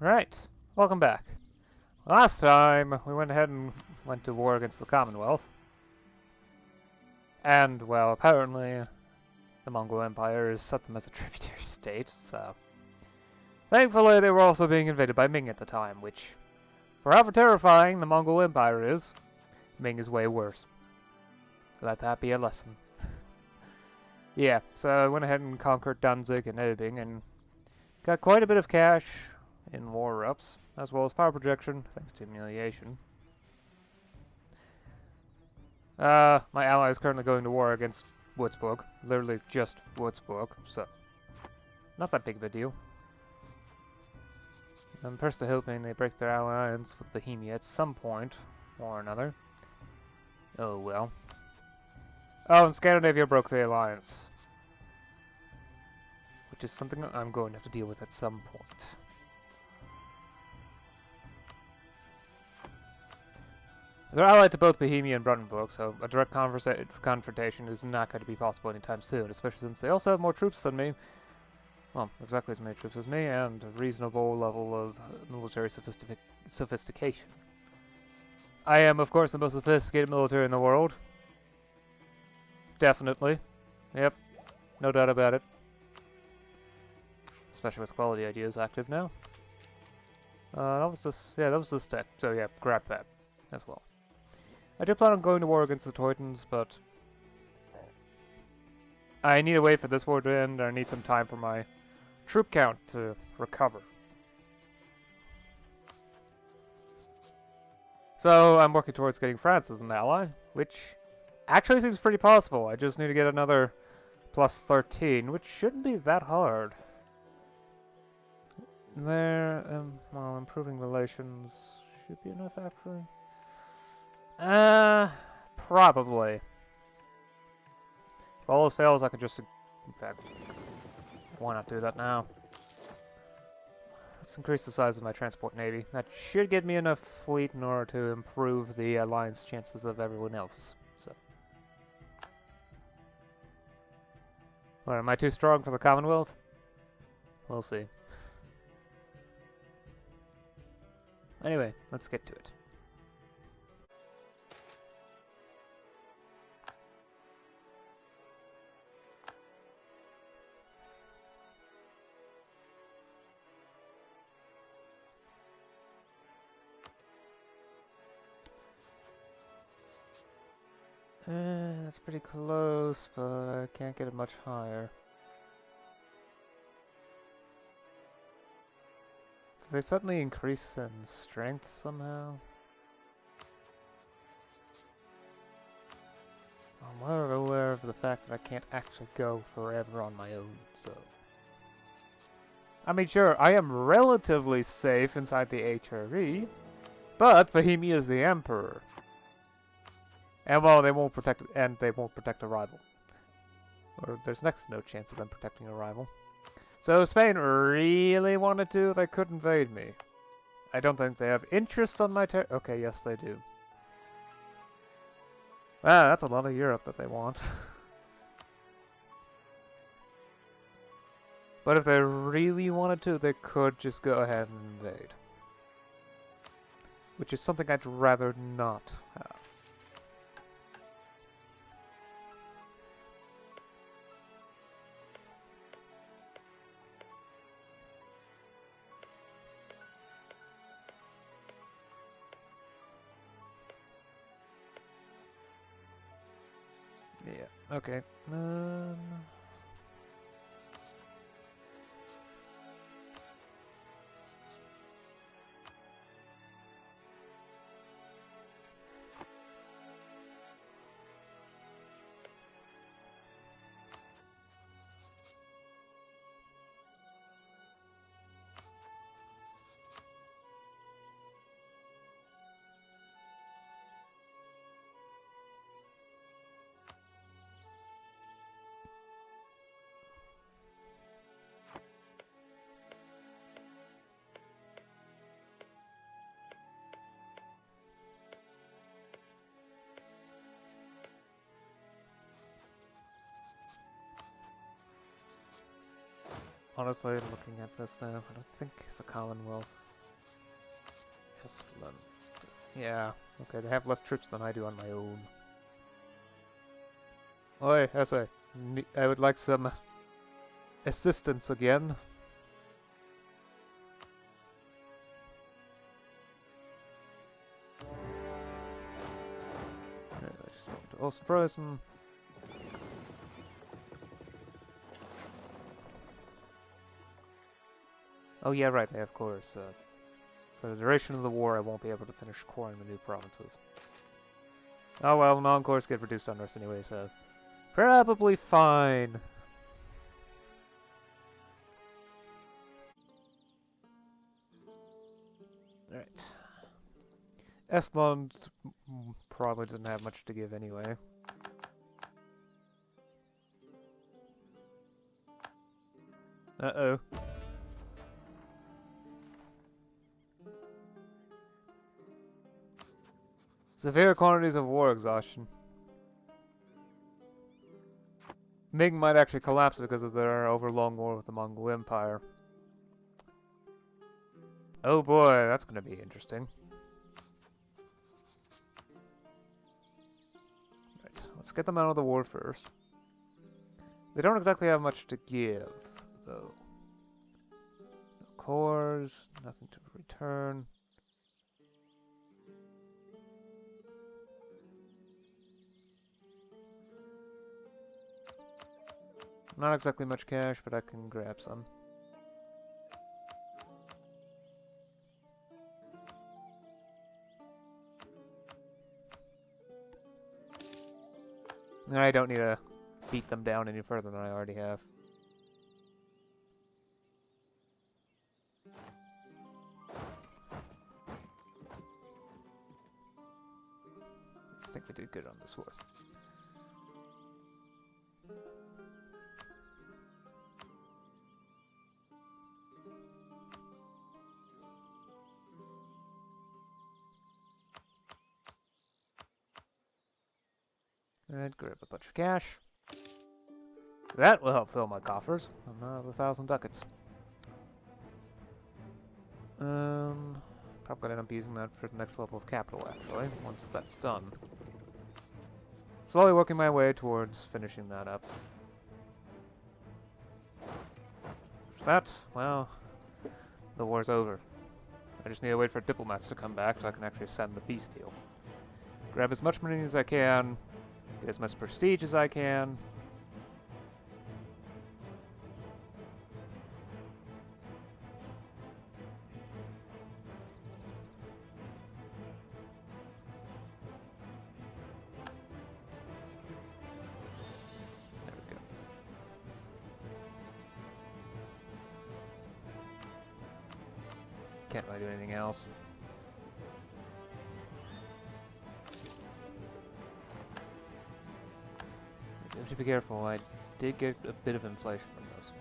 Right, welcome back. Last time, we went ahead and went to war against the Commonwealth. And, well, apparently, the Mongol Empire has set them as a tributary state, so... Thankfully, they were also being invaded by Ming at the time, which, for however terrifying the Mongol Empire is, Ming is way worse. Let that be a lesson. Yeah, so I went ahead and conquered Danzig and Elbing, and got quite a bit of cash in war ups, as well as power projection, thanks to humiliation. My ally is currently going to war against Würzburg, literally just Würzburg, so not that big of a deal. I'm personally hoping they break their alliance with Bohemia at some point or another. Oh well. Oh, and Scandinavia broke the alliance, which is something I'm going to have to deal with at some point. They're allied to both Bohemia and Brandenburg, so a direct confrontation is not going to be possible anytime soon, especially since they also have more troops than me. Well, exactly as many troops as me, and a reasonable level of military sophistication. I am, of course, the most sophisticated military in the world. Definitely. Yep. No doubt about it. Especially with quality ideas active now. That was this. Yeah, that was this deck. So yeah, grab that as well. I do plan on going to war against the Teutons, but I need to wait for this war to end. I need some time for my troop count to recover. So I'm working towards getting France as an ally, which actually seems pretty possible. I just need to get another plus 13, which shouldn't be that hard. There, well, improving relations should be enough, actually. Probably. If all else fails, I could just... In fact, why not do that now? Let's increase the size of my transport navy. That should get me enough fleet in order to improve the alliance chances of everyone else. So, what, am I too strong for the Commonwealth? We'll see. Anyway, let's get to it. That's pretty close, but I can't get it much higher. Did they suddenly increase in strength somehow? I'm well aware of the fact that I can't actually go forever on my own, so... I mean, sure, I am relatively safe inside the HRE, but Bohemia is the Emperor. And well, they won't protect a rival. Or there's next to no chance of them protecting a rival. So if Spain really wanted to, they could invade me. I don't think they have interest on my okay, yes they do. Ah, that's a lot of Europe that they want. But if they really wanted to, they could just go ahead and invade. Which is something I'd rather not have. Yeah, okay. Honestly, looking at this now, I don't think the Commonwealth Estland. Yeah, okay, they have less troops than I do on my own. Oi, I would like some assistance again. I just want to Ostpreußen. Oh yeah, right, of course. For the duration of the war, I won't be able to finish coring the new provinces. Oh well, non-cores get reduced unrest anyway, so probably fine. Alright. Estland probably doesn't have much to give anyway. Uh-oh. Severe quantities of war exhaustion. Ming might actually collapse because of their overlong war with the Mongol Empire. Oh boy, that's gonna be interesting. Right, let's get them out of the war first. They don't exactly have much to give, though. No cores, nothing to return. Not exactly much cash, but I can grab some. I don't need to beat them down any further than I already have. I think we did good on this war. And grab a bunch of cash. That will help fill my coffers. Another 1,000 ducats. Probably gonna end up using that for the next level of capital, actually, once that's done. Slowly working my way towards finishing that up. After that, well, the war's over. I just need to wait for diplomats to come back so I can actually send the peace deal. Grab as much money as I can, get as much prestige as I can. There we go. Can't really do anything else. You have to be careful, I did get a bit of inflation from this.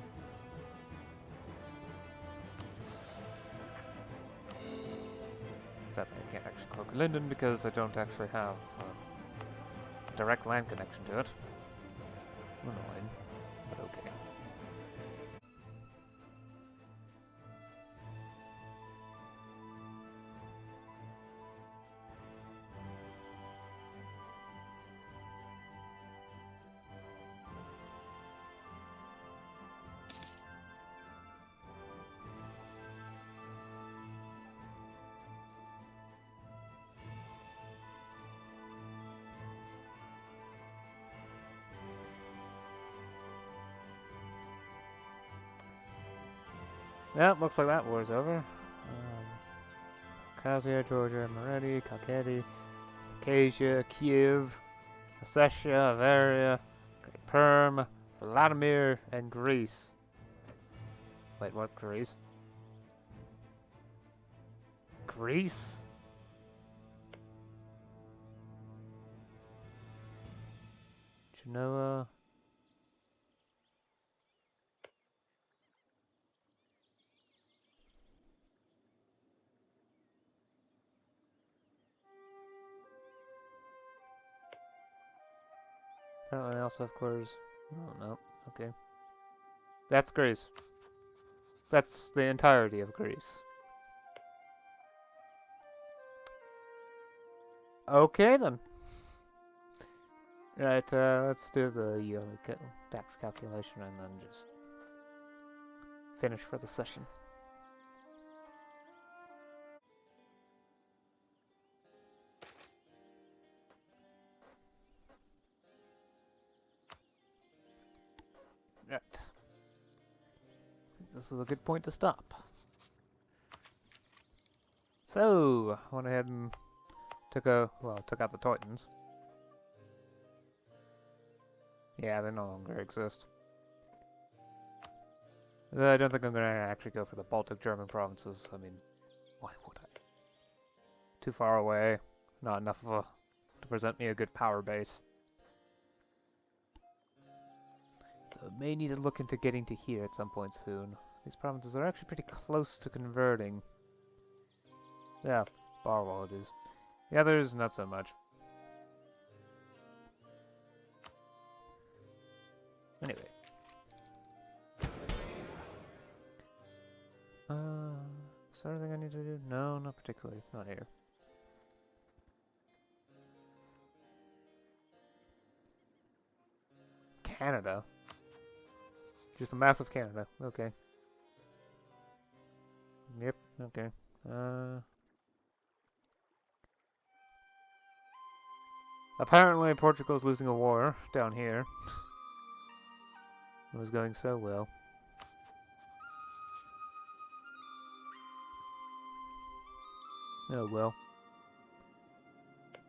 Except I can't actually conquer Linden because I don't actually have a direct land connection to it. Annoying, but okay. Yep, looks like that war's over. Khazia, Georgia, Meredi, Kakheti, Circassia, Kiev, Ossetia, Avaria, Perm, Vladimir, and Greece. Wait, what Greece? Greece? Genoa. Apparently they also have quarters. Oh, no. Okay. That's Greece. That's the entirety of Greece. Okay then. Right, let's do the yearly tax calculation and then just finish for the session. Right. I think this is a good point to stop. So, went ahead and took out the Teutons. Yeah, they no longer exist. I don't think I'm going to actually go for the Baltic German provinces. I mean, why would I? Too far away. Not enough of to present me a good power base. So I may need to look into getting to here at some point soon. These provinces are actually pretty close to converting. Yeah, Barwell it is. The others, not so much. Anyway. Is there anything I need to do? No, not particularly. Not here. Canada? Just a massive Canada. Okay. Yep, okay. Apparently Portugal's losing a war down here. It was going so well. Oh well.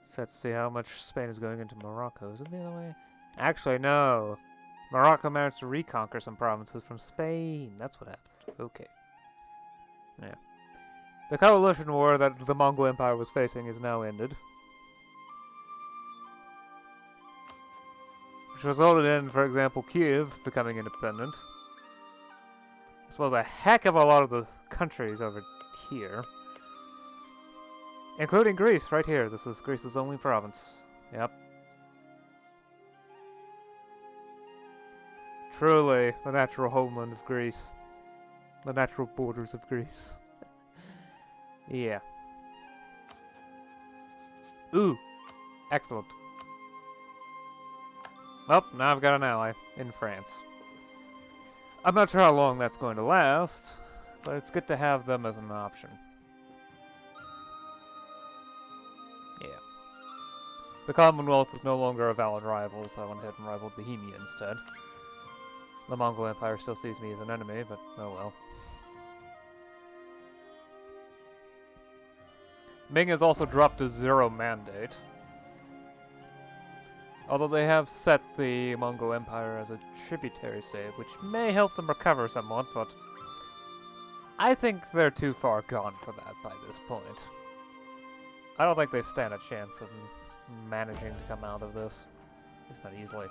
Sad to see how much Spain is going into Morocco. Is it the other way? Actually, no. Morocco managed to reconquer some provinces from Spain. That's what happened. Okay. Yeah. The coalition war that the Mongol Empire was facing is now ended. Which resulted in, for example, Kiev becoming independent. I suppose a heck of a lot of the countries over here. Including Greece, right here. This is Greece's only province. Yep. Truly, the natural homeland of Greece. The natural borders of Greece. Yeah. Ooh. Excellent. Well, now I've got an ally in France. I'm not sure how long that's going to last, but it's good to have them as an option. Yeah. The Commonwealth is no longer a valid rival, so I went ahead and rivaled Bohemia instead. The Mongol Empire still sees me as an enemy, but oh well. Ming has also dropped a 0 mandate. Although they have set the Mongol Empire as a tributary state, which may help them recover somewhat, but I think they're too far gone for that by this point. I don't think they stand a chance of managing to come out of this. It's not easily.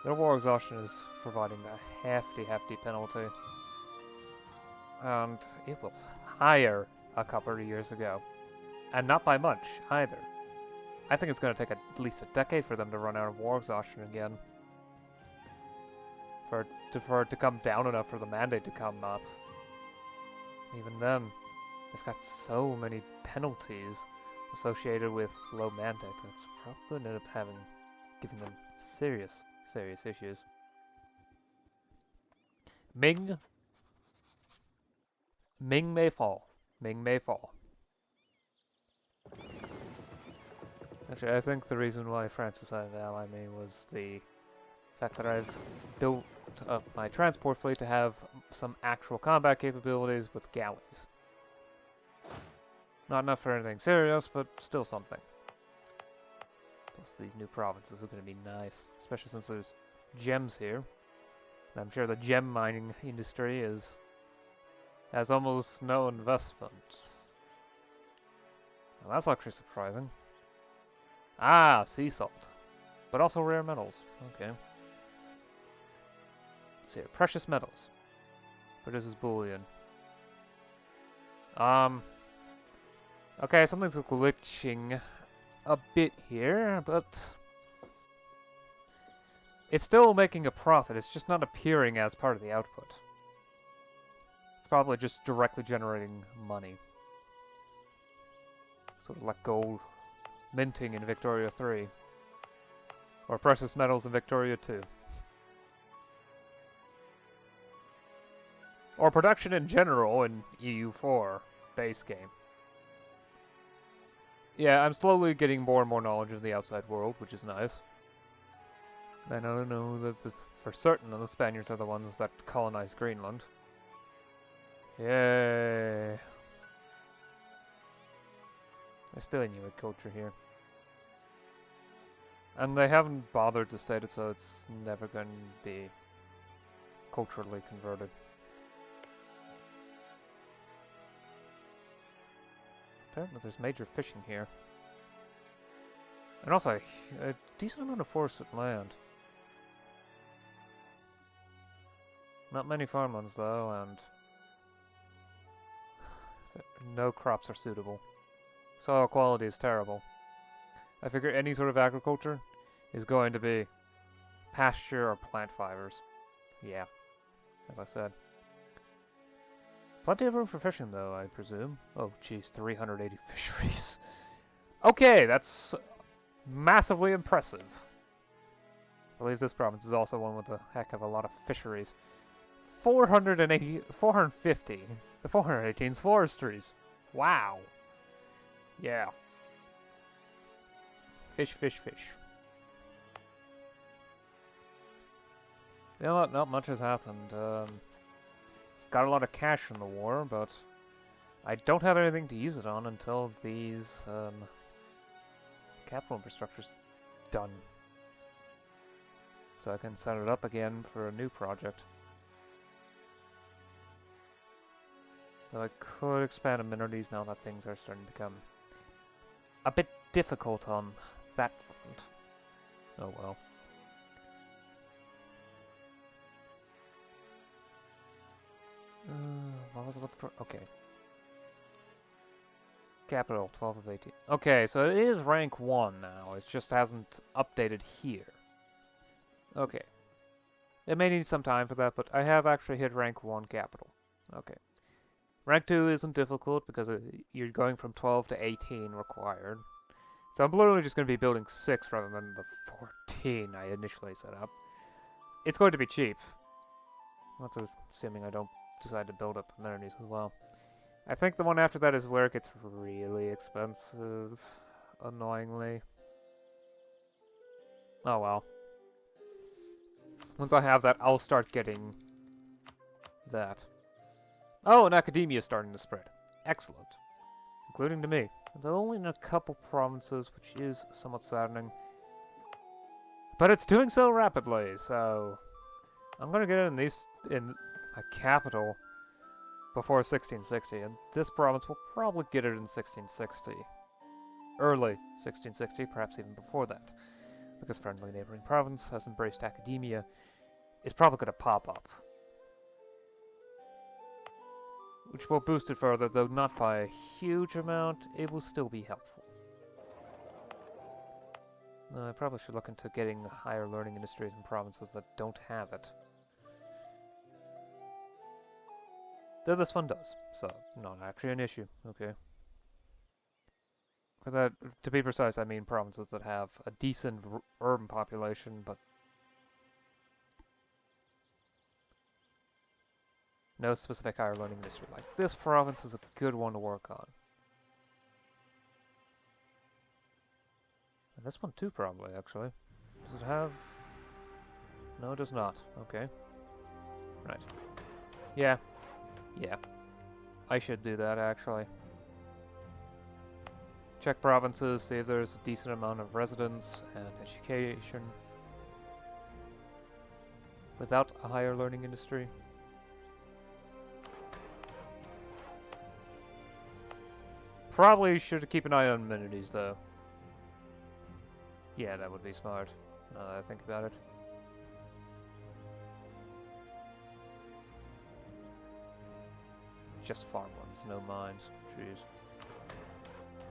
Their war exhaustion is providing a hefty penalty. And it was higher a couple of years ago. And not by much, either. I think it's going to take at least a decade for them to run out of war exhaustion again. For it to come down enough for the mandate to come up. Even then, they've got so many penalties associated with low mandate that's probably going to end up giving them serious issues. Ming may fall. Ming may fall. Actually, I think the reason why France decided to ally me was the fact that I've built up my transport fleet to have some actual combat capabilities with galleys. Not enough for anything serious, but still something. Plus these new provinces are going to be nice, especially since there's gems here. And I'm sure the gem mining industry has almost no investment. Well, that's actually surprising. Ah, sea salt. But also rare metals. Okay. Let's see here. Precious metals. Produces bullion. Okay, something's glitching a bit here, but it's still making a profit. It's just not appearing as part of the output. It's probably just directly generating money. Sort of like gold minting in Victoria 3. Or precious metals in Victoria 2. Or production in general in EU 4 base game. Yeah, I'm slowly getting more and more knowledge of the outside world, which is nice. I know that this for certain that the Spaniards are the ones that colonized Greenland. Yay! There's still Inuit culture here. And they haven't bothered to state it, so it's never going to be culturally converted. Apparently there's major fishing here. And also a decent amount of forested land. Not many farmlands though, and no crops are suitable. Soil quality is terrible. I figure any sort of agriculture is going to be pasture or plant fibers. Yeah, as I said. Plenty of room for fishing though, I presume. Oh geez, 380 fisheries. Okay, that's massively impressive. I believe this province is also one with a heck of a lot of fisheries. 450. The 418's forestries. Wow. Yeah. Fish, fish, fish. You know what? Not much has happened. Got a lot of cash from the war, but I don't have anything to use it on until these capital infrastructure's done. So I can set it up again for a new project. Though I could expand amenities now that things are starting to become a bit difficult on that front. Oh well. What was I looking for? Okay. Capital, 12 of 18. Okay, so it is rank 1 now. It just hasn't updated here. Okay. It may need some time for that, but I have actually hit rank 1 capital. Okay. Rank 2 isn't difficult because you're going from 12 to 18 required. So I'm literally just going to be building 6 rather than the 14 I initially set up. It's going to be cheap. That's assuming I don't decide to build up amenities as well. I think the one after that is where it gets really expensive, annoyingly. Oh well. Once I have that, I'll start getting that. Oh, and academia is starting to spread. Excellent. Including to me. Though only in a couple provinces, which is somewhat saddening. But it's doing so rapidly, so I'm gonna get in a capital before 1660, and this province will probably get it in 1660. Early 1660, perhaps even before that. Because friendly neighboring province has embraced academia, is probably gonna pop up. Which will boost it further, though not by a huge amount, it will still be helpful. I probably should look into getting higher learning industries in provinces that don't have it. Though this one does, so not actually an issue. Okay. For that, to be precise, I mean provinces that have a decent urban population, but no specific higher learning industry. Like this province is a good one to work on. And this one too, probably, actually. Does it have... No, it does not. Okay. Right. Yeah. Yeah. I should do that, actually. Check provinces, see if there's a decent amount of residents and education without a higher learning industry. Probably should keep an eye on amenities, though. Yeah, that would be smart, now that I think about it. Just farmlands, no mines. Jeez.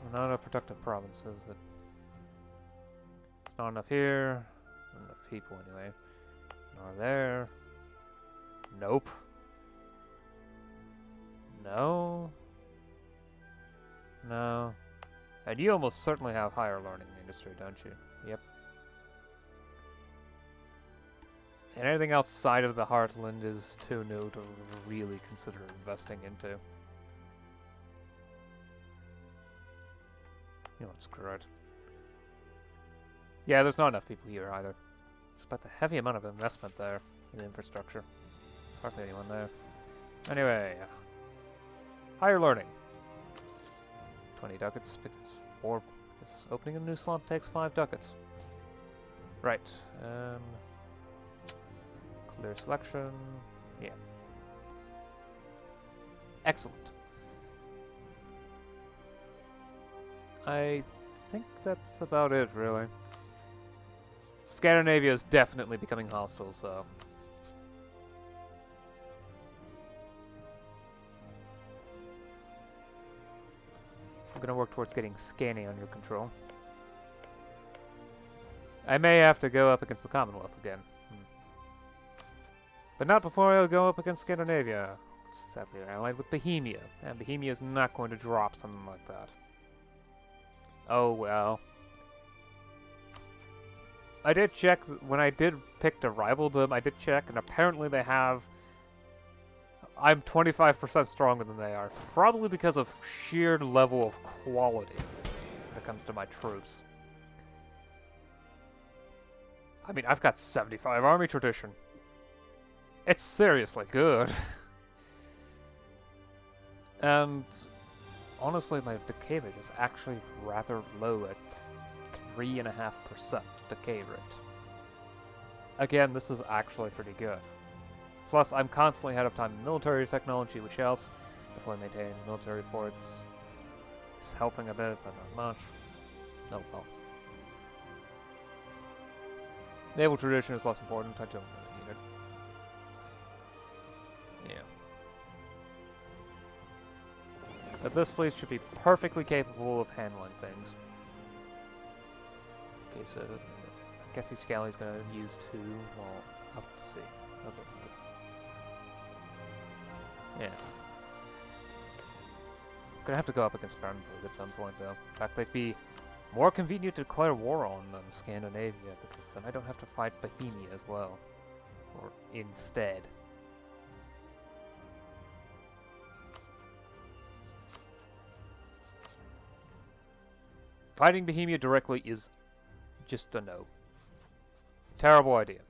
We're not a productive province, is it? It's not enough here. Not enough people, anyway. Nor there. Nope. No. No. And you almost certainly have higher learning industry, don't you? Yep. And anything outside of the Heartland is too new to really consider investing into. You know what, screw it. Yeah, there's not enough people here either. Despite the heavy amount of investment there in infrastructure. There's hardly anyone there. Anyway, higher learning. 20 ducats because opening a new slot takes 5 ducats. Right. Clear selection. Yeah. Excellent. I think that's about it, really. Scandinavia is definitely becoming hostile, so... I'm gonna work towards getting Scania under control. I may have to go up against the Commonwealth again. But not before I go up against Scandinavia. Sadly, they're allied with Bohemia, and Bohemia is not going to drop something like that. Oh well. I did check, when I did pick to rival them, I did check, and apparently they have... I'm 25% stronger than they are, probably because of sheer level of quality when it comes to my troops. I mean, I've got 75 army tradition. It's seriously good. And honestly, my decay rate is actually rather low at 3.5% decay rate. Again, this is actually pretty good. Plus, I'm constantly ahead of time in military technology, which helps. The fully maintained military forts is helping a bit, but not much. Oh well. Naval tradition is less important. I don't really need it. Yeah. But this fleet should be perfectly capable of handling things. Okay, so I guess each galley's gonna use 2. Well, up to see. Okay. Yeah. Gonna have to go up against Brandenburg at some point, though. In fact, they'd be more convenient to declare war on than Scandinavia, because then I don't have to fight Bohemia as well. Or instead. Fighting Bohemia directly is just a no. Terrible idea.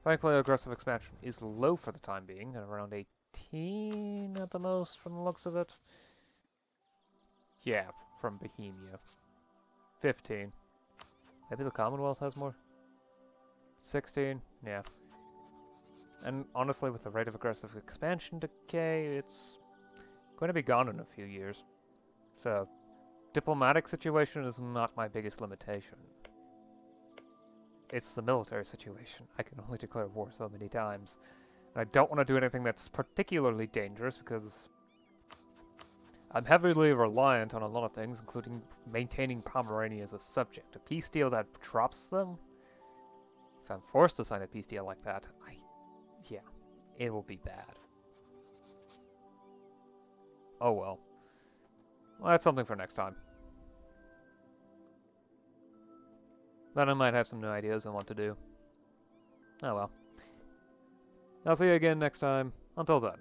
Thankfully, aggressive expansion is low for the time being, at around 18 at the most from the looks of it. Yeah, from Bohemia. 15. Maybe the Commonwealth has more? 16? Yeah. And honestly, with the rate of aggressive expansion decay, it's going to be gone in a few years. So, diplomatic situation is not my biggest limitation. It's the military situation. I can only declare war so many times. And I don't want to do anything that's particularly dangerous because I'm heavily reliant on a lot of things, including maintaining Pomerania as a subject. A peace deal that drops them? If I'm forced to sign a peace deal like that, yeah, it will be bad. Oh well. Well, that's something for next time. Then I might have some new ideas on what to do. Oh well. I'll see you again next time. Until then.